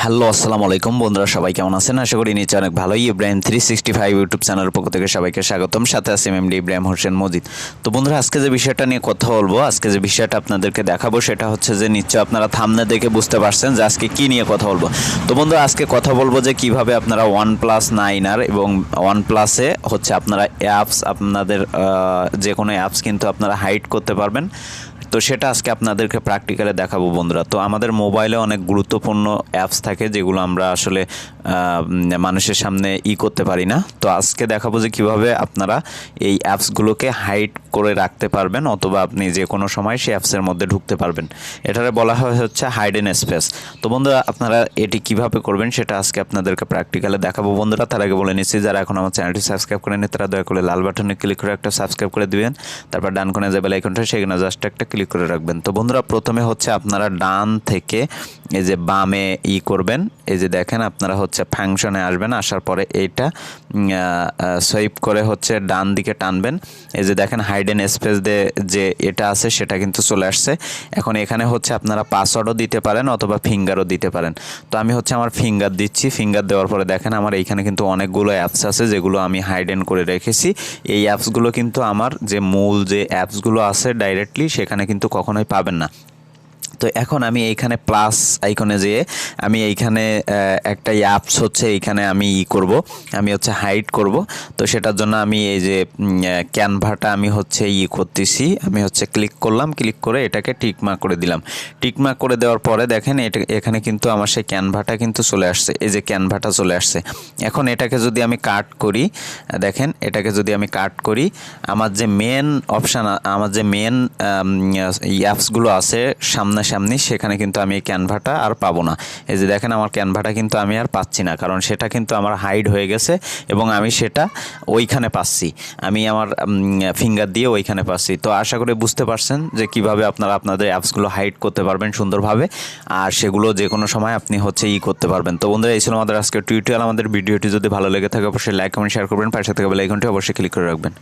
Hello আসসালামু আলাইকুম বন্ধুরা, সবাই কেমন আছেন? আশা করি নিচে অনেক ভালোই। Ebrahim365 ইউটিউব চ্যানেলের পক্ষ থেকে সবাইকে স্বাগতম। সাথে আছে Md Ebrahim Hossain Mazid। তো বন্ধুরা, আজকে যে বিষয়টা নিয়ে কথা বলবো, আজকে যে বিষয়টা আপনাদেরকে দেখাবো সেটা হচ্ছে যে নিশ্চয় আপনারা থাম্বনেল দেখে বুঝতে পারছেন যে আজকে কি নিয়ে কথা বলবো। তো বন্ধুরা, আজকে কথা বলবো যে কিভাবে আপনারা OnePlus 9 এবং OnePlus-এ হচ্ছে আপনারা অ্যাপস, আপনাদের যে কোনো অ্যাপস কিন্তু আপনারা হাইড করতে পারবেন। তো সেটা আজকে আপনাদেরকে প্র্যাকটিক্যালে দেখাবো বন্ধুরা। তো আমাদের মোবাইলে অনেক গুরুত্বপূর্ণ অ্যাপস থাকে যেগুলো আমরা আসলে মানুষের সামনে করতে পারি না। তো আজকে দেখাবো যে কিভাবে আপনারা এই অ্যাপসগুলোকে হাইড করে রাখতে পারবেন, অথবা আপনি যে কোনো সময় সেই অ্যাপসের মধ্যে ঢুকতে পারবেন। এটারে বলা হয় হচ্ছে হাইডেন স্পেস। তো বন্ধুরা, আপনারা এটি কিভাবে করবেন সেটা আজকে আপনাদেরকে প্র্যাকটিক্যালে দেখাবো বন্ধুরা। তার আগে বলে নিচ্ছি, যারা এখন আমার চ্যানেলটি সাবস্ক্রাইব করেনি তারা দয়া করে লাল বাটনে ক্লিক করে একটা সাবস্ক্রাইব করে দিবেন। তারপর ডান কোণে যে বেল আইকনটা সেখানে জাস্ট একটা ক্লিক করে রাখবেন। তো বন্ধুরা, প্রথমে হচ্ছে আপনারা ডান থেকে এই যে বামে করবেন, এই যে দেখেন আপনারা হচ্ছে ফাংশনে আসবেন। আসার পরে এইটা সুইপ করে হচ্ছে ডান দিকে টানবেন। এই যে দেখেন হাইডেন স্পেস যে এটা আছে সেটা কিন্তু চলে আসছে। এখন এখানে হচ্ছে আপনারা পাসওয়ার্ডও দিতে পারেন অথবা ফিঙ্গারও দিতে পারেন। তো আমি হচ্ছে আমার ফিঙ্গার দিচ্ছি। ফিঙ্গার দেওয়ার পরে দেখেন আমার এইখানে কিন্তু অনেকগুলো অ্যাপস আছে যেগুলো আমি হাইডেন করে রেখেছি। এই অ্যাপসগুলো কিন্তু আমার যে মূল যে অ্যাপসগুলো আছে ডাইরেক্টলি সেখানে কিন্তু কখনোই পাবেন না। তো এখন আমি এইখানে প্লাস আইকনে যেয়ে আমি এইখানে একটা অ্যাপস হচ্ছে এইখানে আমি করব, আমি হচ্ছে হাইড করব। তো সেটার জন্য আমি এই যে ক্যানভাটা আমি হচ্ছে করতেছি, আমি হচ্ছে ক্লিক করলাম, ক্লিক করে এটাকে টিকমার্ক করে দিলাম। টিকমার্ক করে দেওয়ার পরে দেখেন এখানে কিন্তু আমার সেই ক্যানভাটা কিন্তু চলে আসছে, এই যে ক্যানভাটা চলে আসছে। এখন এটাকে যদি আমি কাট করি, দেখেন এটাকে যদি আমি কাট করি, আমার যে মেন অপশান, আমার যে মেন অ্যাপসগুলো আছে সামনে, সেখানে কিন্তু আমি এই ক্যানভাটা আর পাবো না। এই যে দেখেন আমার ক্যানভাটা কিন্তু আমি আর পাচ্ছি না, কারণ সেটা কিন্তু আমার হাইড হয়ে গেছে এবং আমি সেটা ওইখানে পাচ্ছি, আমি আমার ফিঙ্গার দিয়ে ওইখানে পাচ্ছি। তো আশা করি বুঝতে পারছেন যে কিভাবে আপনারা আপনাদের অ্যাপসগুলো হাইড করতে পারবেন সুন্দরভাবে, আর সেগুলো যে কোনো সময় আপনি হচ্ছে করতে পারবেন। তো বন্ধুরা, এই ছিল আমাদের আজকের টিউটোরিয়াল। আমাদের ভিডিওটি যদি ভালো লেগে থাকে অবশ্যই লাইক কমেন্ট শেয়ার করবেন, পাশে থাকা বেল আইকনটি অবশ্যই ক্লিক করে রাখবেন।